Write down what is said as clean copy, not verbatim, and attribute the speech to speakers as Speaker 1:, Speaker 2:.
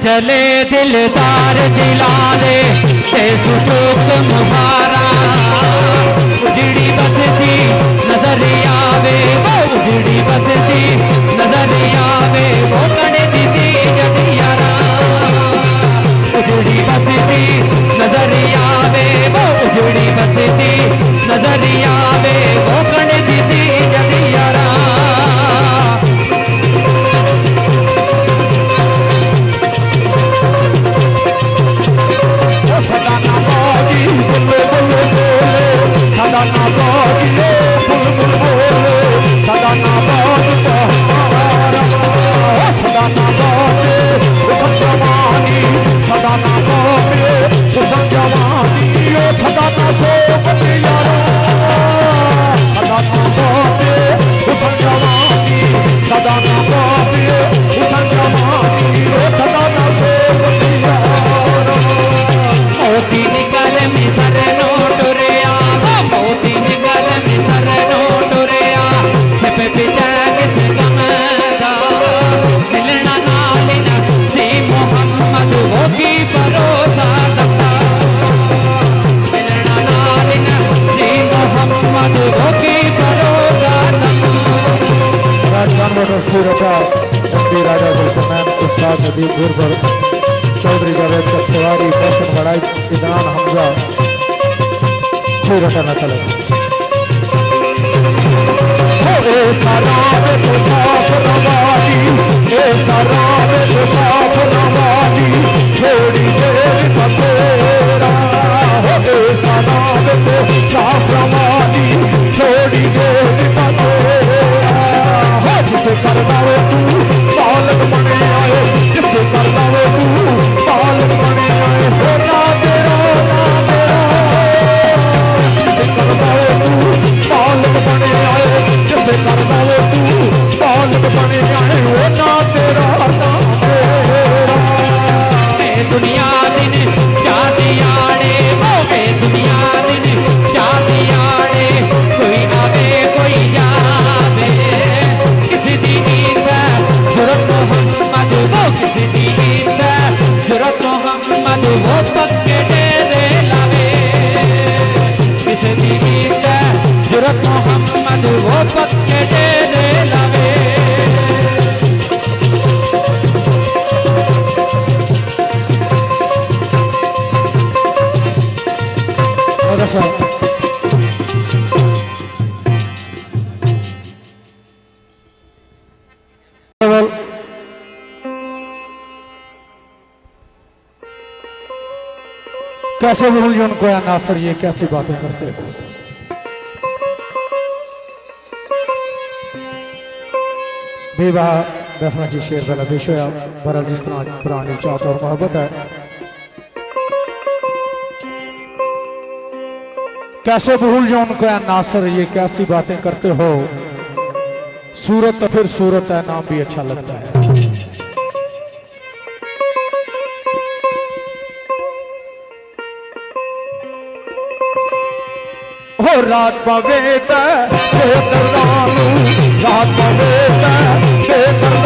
Speaker 1: चले दिलदार दिलाले सुसुक मुहारा उजड़ी बसती नजर आवे वो उजड़ी बसती नजर आवे वो कड़े दी जग यारा उजड़ी बसती नजर आवे वो उजड़ी बसती नजर आवे वो कड़े दी जग यारा चौधरी जावेद सवारी फैशन बड़ाई इदनान हमजा पूरा नकल ए सलाम तो साफ नवादी ए सलाम तो साफ नवादी थोड़ी देर बसेरा ए सलाम तो साफ नवादी थोड़ी देर बसेरा जिसे करदा वे तू बालक बने आए जिसे करदा वे तू बालक बने आए हो ना तेरा जिसे करदा वे तू बालक बने आए जिसे करदा वे तू बालक बने आए हो ना तेरा दुनिया दिन क्या दियाड़े हो गए दुनिया दिन क्या दियाड़े कोई आवे कोई जावे किसी दी ईद जुरत मोहम्मद वो किसी दी ईद जुरत मोहम्मद वो पक्के डेरे लावे किसी दी ईद जुरत मोहम्मद वो पक्के डेरे लावे कैसे भूल उनको या नासर ये कैसी बातें करते हो बेवाह दफना जी शेर वाला पेश होया बरा जिस तरह पुरानी चाहत और मोहब्बत है कैसे भूल जो उनको या नासर ये कैसी बातें करते हो सूरत तो फिर सूरत है नाम भी अच्छा लगता है हो रात पवेता रात पवेता